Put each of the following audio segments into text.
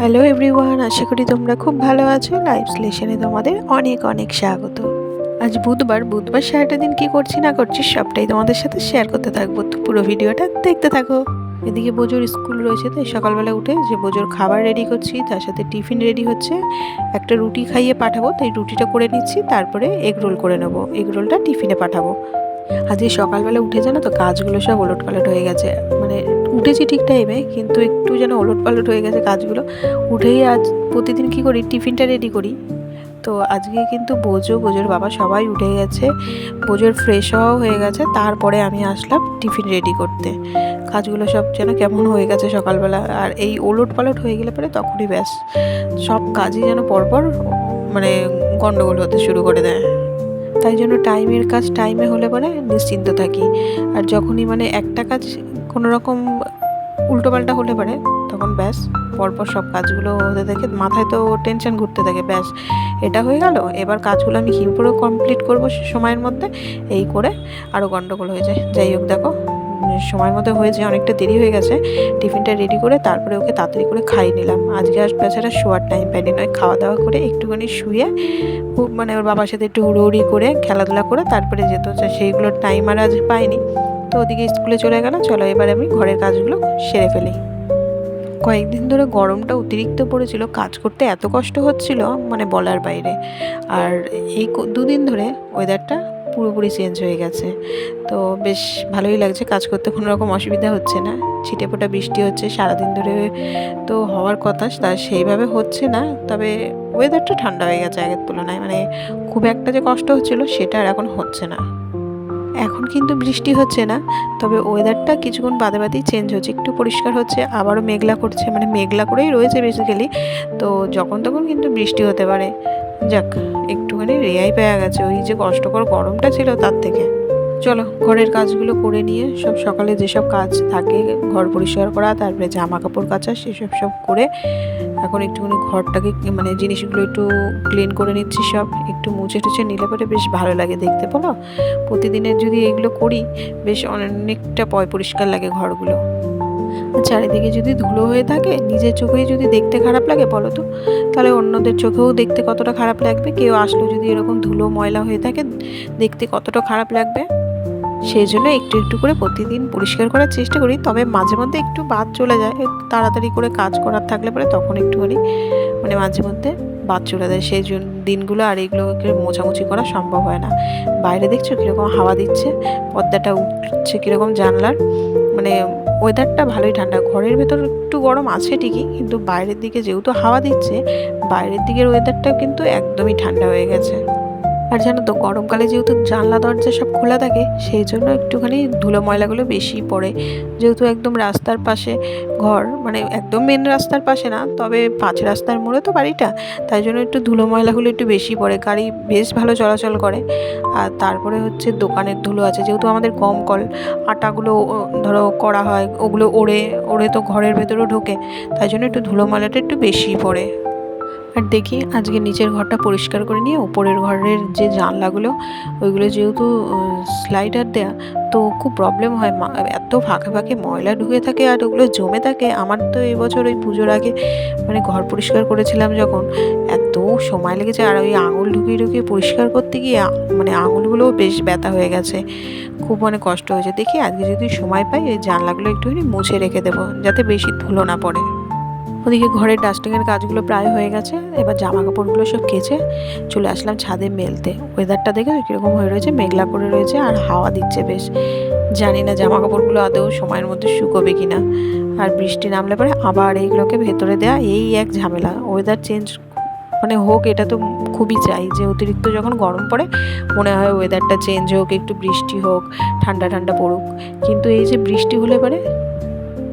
Hello everyone, আশা করি তোমরা খুব ভালো আছো। লাইভ স্লেশনে তোমাদের অনেক অনেক স্বাগত। আজ বুধবার সারাটা দিন কী করছি না করছি সবটাই তোমাদের সাথে শেয়ার করতে থাকবো, তো পুরো ভিডিওটা দেখতে থাকো। এদিকে বোজোর স্কুল রয়েছে, তাই সকালবেলা উঠে যে বোজোর খাবার রেডি করছি, তার সাথে টিফিন রেডি হচ্ছে। একটা রুটি খাইয়ে পাঠাবো, তাই রুটিটা করে নিচ্ছি, তারপরে এগ রোল করে নেবো। এগ রোলটা টিফিনে পাঠাবো। আজকে সকালবেলা উঠে জানো তো কাজগুলো সব ওলটপালট হয়ে গেছে। মানে উঠেছি ঠিক টাইমে, কিন্তু একটু যেন ওলটপালট হয়ে গেছে কাজগুলো। উঠেই আজ প্রতিদিন কী করি, টিফিনটা রেডি করি। তো আজকে কিন্তু বোজোর বাবা সবাই উঠে গেছে, বোজোর ফ্রেশ হওয়াও হয়ে গেছে। তারপরে আমি আসলাম টিফিন রেডি করতে। কাজগুলো সব যেন কেমন হয়ে গেছে সকালবেলা, আর এই ওলটপালট হয়ে গেলে পরে তখনই ব্যাস সব কাজই যেন পরপর মানে গন্ডগোল হতে শুরু করে দেয়। তাই জন্য টাইমের কাজ টাইমে হলে পরে নিশ্চিন্ত থাকি। আর যখনই মানে একটা কাজ কোনো রকম উল্টোপাল্টা হলে পারে, তখন ব্যাস পরপর সব কাজগুলো হতে থাকে, মাথায় তো টেনশন ঘুরতে থাকে। ব্যাস এটা হয়ে গেল, এবার কাজগুলো আমি কী করে কমপ্লিট করবো সময়ের মধ্যে, এই করে আরও গন্ডগোল হয়ে যায়। যাই হোক, দেখো সময়ের মধ্যে হয়েছে, অনেকটা দেরি হয়ে গেছে। টিফিনটা রেডি করে তারপরে ওকে তাড়াতাড়ি করে খাইয়ে নিলাম। আজকে আর বেচারা শোয়ার টাইম পাইনি, নয় খাওয়া দাওয়া করে একটুখানি শুয়ে মানে ওর বাবার সাথে একটু হুড়োহুড়ি করে খেলাধুলা করে তারপরে যেত, সেইগুলোর টাইম আর আজ পাইনি। তো ওদিকে স্কুলে চলে গেল। চলো এবার আমি ঘরের কাজগুলো সেরে ফেলি। কয়েকদিন ধরে গরমটা অতিরিক্ত পড়েছিল, কাজ করতে এত কষ্ট হচ্ছিল মানে বলার বাইরে। আর এই দুদিন ধরে ওয়েদারটা পুরোপুরি চেঞ্জ হয়ে গেছে, তো বেশ ভালোই লাগছে কাজ করতে, কোনো রকম অসুবিধা হচ্ছে না। ছিটেফোঁটা বৃষ্টি হচ্ছে সারাদিন ধরে, তো হওয়ার কথা তা সেইভাবে হচ্ছে না। তবে ওয়েদারটা ঠান্ডা হয়ে গেছে আগের তুলনায়, মানে খুব একটা যে কষ্ট হচ্ছিল সেটা আর এখন হচ্ছে না। এখন কিন্তু বৃষ্টি হচ্ছে না, তবে ওয়েদারটা কিছুক্ষণ বাদে বাদেই চেঞ্জ হচ্ছে, একটু পরিষ্কার হচ্ছে, আবারও মেঘলা করছে, মানে মেঘলা করেই রয়েছে বেসিক্যালি। তো যখন তখন কিন্তু বৃষ্টি হতে পারে। যাক, একটুখানি রেহাই পাওয়া গেছে ওই যে কষ্টকর গরমটা ছিল তার থেকে। চলো ঘরের কাজগুলো করে নিয়ে, সব সকালে যেসব কাজ থাকে, ঘর পরিষ্কার করা, তারপরে জামা কাপড় কাচা, সেসব সব করে এখন একটুখানি ঘরটাকে মানে জিনিসগুলো একটু ক্লিন করে নিচ্ছি। সব একটু মুছে টুছে নিলে পরে বেশ ভালো লাগে দেখতে, বলো। প্রতিদিনের যদি এগুলো করি বেশ অনেকটা পরিষ্কার লাগে ঘরগুলো। চারিদিকে যদি ধুলো হয়ে থাকে, নিজের চোখেই যদি দেখতে খারাপ লাগে বলো তো, তাহলে অন্যদের চোখেও দেখতে কতটা খারাপ লাগবে। কেউ আসলো যদি এরকম ধুলো ময়লা হয়ে থাকে, দেখতে কতটা খারাপ লাগবে। সেই জন্য একটু একটু করে প্রতিদিন পরিষ্কার করার চেষ্টা করি। তবে মাঝে মধ্যে একটু বাদ চলে যায়, তাড়াতাড়ি করে কাজ করার থাকলে পরে তখন একটুখানি মানে মাঝে মধ্যে বাদ চলে যায়। সেই জন্য দিনগুলো আর এগুলোকে মোছামুছি করা সম্ভব হয় না। বাইরে দেখছো কীরকম হাওয়া দিচ্ছে, পর্দাটা উঠছে কীরকম জানলার, মানে ওয়েদারটা ভালোই ঠান্ডা। ঘরের ভেতর একটু গরম আছে ঠিকই, কিন্তু বাইরের দিকে যেহেতু হাওয়া দিচ্ছে, বাইরের দিকের ওয়েদারটা কিন্তু একদমই ঠান্ডা হয়ে গেছে। আর জানো তো গরমকালে যেহেতু জানলা দরজা সব খোলা থাকে, সেই জন্য একটুখানি ধুলো ময়লাগুলো বেশি পড়ে। যেহেতু একদম রাস্তার পাশে ঘর, মানে একদম মেন রাস্তার পাশে না, তবে 5 রাস্তার মোড়ে তো বাড়িটা, তাই জন্য একটু ধুলো ময়লাগুলো একটু বেশি পড়ে। গাড়ি বেশ ভালো চলাচল করে। আর তারপরে হচ্ছে দোকানের ধুলো আছে, যেহেতু আমাদের কম কল, আটাগুলো ধরো করা হয়, ওগুলো ওড়ে ওড়ে তো ঘরের ভেতরেও ঢোকে, তাই জন্য একটু ধুলো ময়লাটা একটু বেশিই পড়ে। আর দেখি আজকে নিচের ঘরটা পরিষ্কার করে নিয়ে উপরের ঘরের যে জানলাগুলো, ওইগুলো যেহেতু স্লাইডার দেয়া, তো খুব প্রবলেম হয়। এত ফাঁকে ফাঁকে ময়লা ঢুকে থাকে আর ওগুলো জমে থাকে। আমার তো এবছর ওই পুজোর আগে মানে ঘর পরিষ্কার করেছিলাম যখন, এত সময় লেগেছে, আর ওই আঙুল ঢুকিয়ে ঢুকিয়ে পরিষ্কার করতে গিয়ে মানে আঙুলগুলোও বেশ ব্যথা হয়ে গেছে, খুব মানে কষ্ট হয়েছে। দেখি আজকে যদি সময় পাই ওই জানলাগুলো একটুখানি মুছে রেখে দেবো, যাতে বেশি ধুলো না পড়ে। ওদিকে ঘরের ডাস্টিংয়ের কাজগুলো প্রায় হয়ে গেছে, এবার জামা কাপড়গুলো সব কেচে চলে আসলাম ছাদে মেলতে। ওয়েদারটা দেখে কীরকম হয়ে রয়েছে, মেঘলা করে রয়েছে আর হাওয়া দিচ্ছে বেশ। জানি না জামা কাপড়গুলো আদৌ সময়ের মধ্যে শুকোবে কিনা, আর বৃষ্টি নামলে পরে আবার এইগুলোকে ভেতরে দেওয়া, এই এক ঝামেলা। ওয়েদার চেঞ্জ মানে হোক, এটা তো খুবই চাই যে অতিরিক্ত যখন গরম পড়ে মনে হয় ওয়েদারটা চেঞ্জ হোক, একটু বৃষ্টি হোক, ঠান্ডা ঠান্ডা পড়ুক। কিন্তু এই যে বৃষ্টি হলে পরে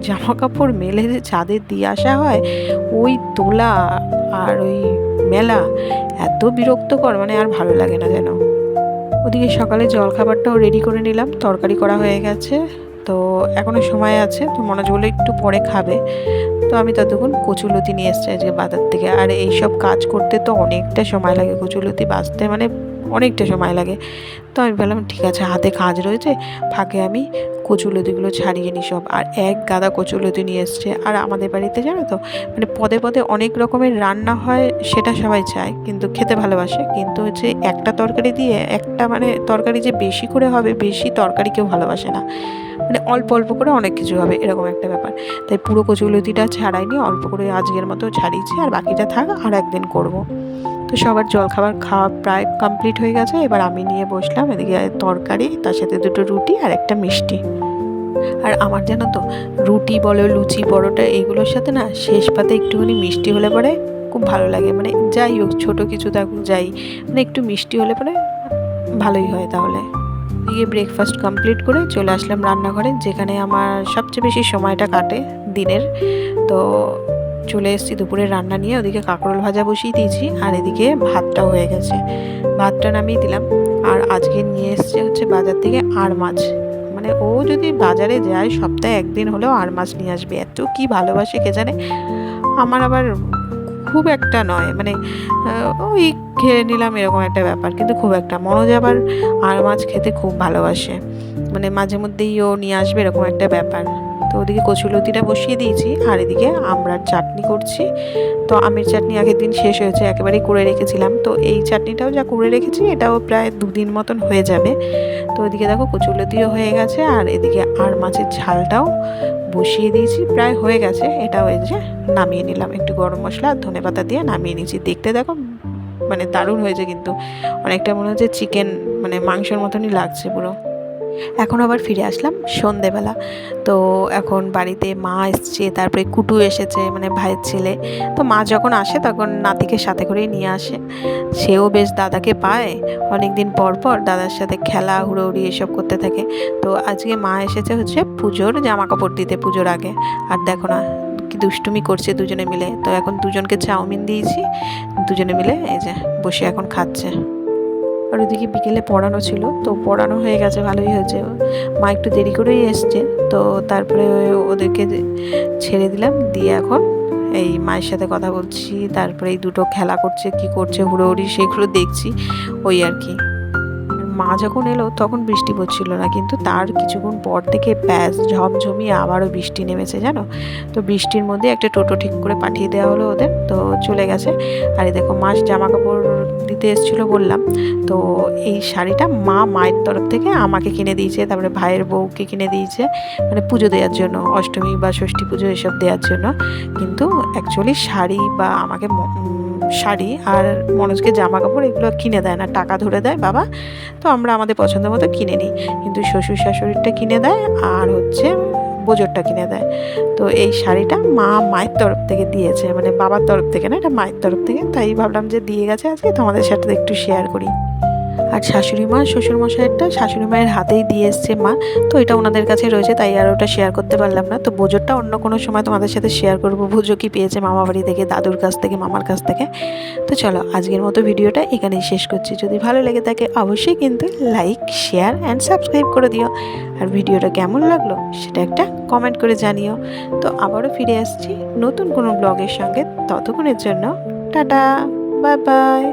জামা কাপড় মেলে যে ছাদে দিয়ে আসা হয়, ওই তোলা আর ওই মেলা এত বিরক্তকর, মানে আর ভালো লাগে না যেন। ওদিকে সকালে জলখাবারটাও রেডি করে নিলাম, তরকারি করা হয়ে গেছে, তো এখনও সময় আছে, তো মনোযোগ হলে একটু পরে খাবে। তো আমি ততক্ষণ কচুলতি নিয়ে এসেছি আজকে বাজার থেকে। আর এইসব কাজ করতে তো অনেকটা সময় লাগে, কচুলতি বাছতে মানে অনেকটা সময় লাগে। তো আমি বললাম ঠিক আছে, হাতে কাজ রয়েছে, ফাঁকে আমি কচুলতিগুলো ছাড়িয়ে নিই সব। আর এক গাদা কচুলতি নিয়ে এসছে। আর আমাদের বাড়িতে জানো তো মানে পদে পদে অনেক রকমের রান্না হয়, সেটা সবাই চায় কিন্তু খেতে ভালোবাসে, কিন্তু হচ্ছে একটা তরকারি দিয়ে একটা মানে তরকারি যে বেশি করে হবে, বেশি তরকারি কেউ ভালোবাসে না, মানে অল্প অল্প করে অনেক কিছু হবে এরকম একটা ব্যাপার। তাই পুরো কচুলতিটা ছাড়াইনি, অল্প করে আজকের মতো ছাড়িয়েছি, আর বাকিটা থাক আর একদিন করব। তো সবার জলখাবার খাওয়া প্রায় কমপ্লিট হয়ে গেছে। এবার আমি নিয়ে বসলাম এদিকে তরকারি, তার সাথে দুটো রুটি আর একটা মিষ্টি। আর আমার জানো তো রুটি বলো, লুচি, পরোটা এগুলোর সাথে না শেষ পাতে একটুখানি মিষ্টি হলে পরে খুব ভালো লাগে। মানে যাই হোক ছোটো কিছু থাকুক যাই, মানে একটু মিষ্টি হলে পরে ভালোই হয়। তাহলে দিয়ে ব্রেকফাস্ট কমপ্লিট করে চলে আসলাম রান্নাঘরে, যেখানে আমার সবচেয়ে বেশি সময়টা কাটে দিনের। তো চলে এসেছি দুপুরে রান্না নিয়ে। ওদিকে কাঁকরোল ভাজা বসিয়ে দিয়েছি, আর এদিকে ভাতটাও হয়ে গেছে, ভাতটা নামিয়ে দিলাম। আর আজকে নিয়ে এসছে হচ্ছে বাজার থেকে আর মাছ। মানে ও যদি বাজারে যায় সপ্তাহে একদিন হলেও আর মাছ নিয়ে আসবে, এত কি ভালোবাসে কে জানে। আমার আবার খুব একটা নয়, মানে ওই খেয়ে নিলাম এরকম একটা ব্যাপার, কিন্তু খুব একটা। মনোজ আবার আর মাছ খেতে খুব ভালোবাসে, মানে মাঝে মধ্যেই ও নিয়ে আসবে এরকম একটা ব্যাপার। তো ওদিকে কচুলতিটা বসিয়ে দিয়েছি, আর এদিকে আমড়ার চাটনি করছি। তো আমের চাটনি আগের দিন শেষ হয়েছে, একেবারেই করে রেখেছিলাম। তো এই চাটনিটাও যা করে রেখেছি এটাও প্রায় 2 দিন মতন হয়ে যাবে। তো ওদিকে দেখো কচুলতিও হয়ে গেছে, আর এদিকে আর মাছের ঝালটাও বসিয়ে দিয়েছি, প্রায় হয়ে গেছে। এটাও এই যে নামিয়ে নিলাম, একটু গরম মশলা আর ধনেপাতা দিয়ে নামিয়ে নিয়েছি। দেখতে দেখো মানে দারুণ হয়েছে, কিন্তু অনেকটা মনে হচ্ছে চিকেন মানে মাংসের মতনই লাগছে পুরো। এখন আবার ফিরে আসলাম সন্ধেবেলা। তো এখন বাড়িতে মা এসছে, তারপরে কুটু এসেছে মানে ভাইয়ের ছেলে। তো মা যখন আসে তখন নাতিকে সাথে করেই নিয়ে আসে। সেও বেশ দাদাকে পায়, অনেক দিন পর পর দাদার সাথে খেলা হুড়োহুড়ি এসব করতে থাকে। তো আজকে মা এসেছে হচ্ছে পুজোর জামা কাপড় দিতে, পুজোর আগে। আর দেখো না কি দুষ্টুমি করছে দুজনে মিলে। তো এখন দুজনকে চাউমিন দিয়েছি, দুজনে মিলে এই যে বসে এখন খাচ্ছে। আর ওদিকে বিকেলে পড়ানো ছিল, তো পড়ানো হয়ে গেছে, ভালোই হয়েছে। মা একটু দেরি করেই এসছে, তো তারপরে ওদেরকে ছেড়ে দিলাম, দিয়ে এখন এই মায়ের সাথে কথা বলছি। তারপরে এই দুটো খেলা করছে, কি করছে হুড়োহুড়ি সেগুলো দেখছি, ওই আর কি। মা যখন এলো তখন বৃষ্টি পড়ছিল না, কিন্তু তার কিছুক্ষণ পর থেকে ব্যাস ঝমঝমিয়ে আবারও বৃষ্টি নেমেছে জানো। তো বৃষ্টির মধ্যে একটা টোটো ঠিক করে পাঠিয়ে দেওয়া হলো ওদের, তো চলে গেছে। আর এই দেখো মা জামা কাপড় দিতে এসেছিলো বললাম। তো এই শাড়িটা মায়ের তরফ থেকে আমাকে কিনে দিয়েছে, তারপরে ভাইয়ের বউকে কিনে দিয়েছে, মানে পুজো দেওয়ার জন্য, অষ্টমী বা ষষ্ঠী পুজো এসব দেওয়ার জন্য। কিন্তু অ্যাকচুয়ালি শাড়ি বা আমাকে শাড়ি আর মনোজকে জামা কাপড় এগুলো কিনে দেয় না, টাকা ধরে দেয় বাবা। তো আমরা আমাদের পছন্দ মতো কিনে নিই, কিন্তু শ্বশুর শাশুড়িরটা কিনে দেয় আর হচ্ছে বোজোরটা কিনে দেয়। তো এই শাড়িটা মায়ের তরফ থেকে দিয়েছে, মানে বাবার তরফ থেকে না, এটা মায়ের তরফ থেকে। তাই ভাবলাম যে দিয়ে গেছে আজকে, তোমাদের সাথে একটু শেয়ার করি। আর শাশুড়ি মা শ্বশুরমশাইয়েরটা শাশুড়ি মায়ের হাতেই দিয়ে এসছে মা, তো এটা ওনাদের কাছে রয়েছে, তাই আর ওটা শেয়ার করতে পারলাম না। তো বোঝোরটা অন্য কোনো সময় তোমাদের সাথে শেয়ার করবো, বোঝো কি পেয়েছে মামা বাড়ি থেকে, দাদুর কাছ থেকে, মামার কাছ থেকে। তো চলো আজকের মতো ভিডিওটা এখানেই শেষ করছি। যদি ভালো লেগে থাকে অবশ্যই কিন্তু লাইক, শেয়ার অ্যান্ড সাবস্ক্রাইব করে দিও। আর ভিডিওটা কেমন লাগলো সেটা একটা কমেন্ট করে জানিও। তো আবারও ফিরে আসছি নতুন কোনো ব্লগের সঙ্গে, ততক্ষণের জন্য টাটা, বাই বাই।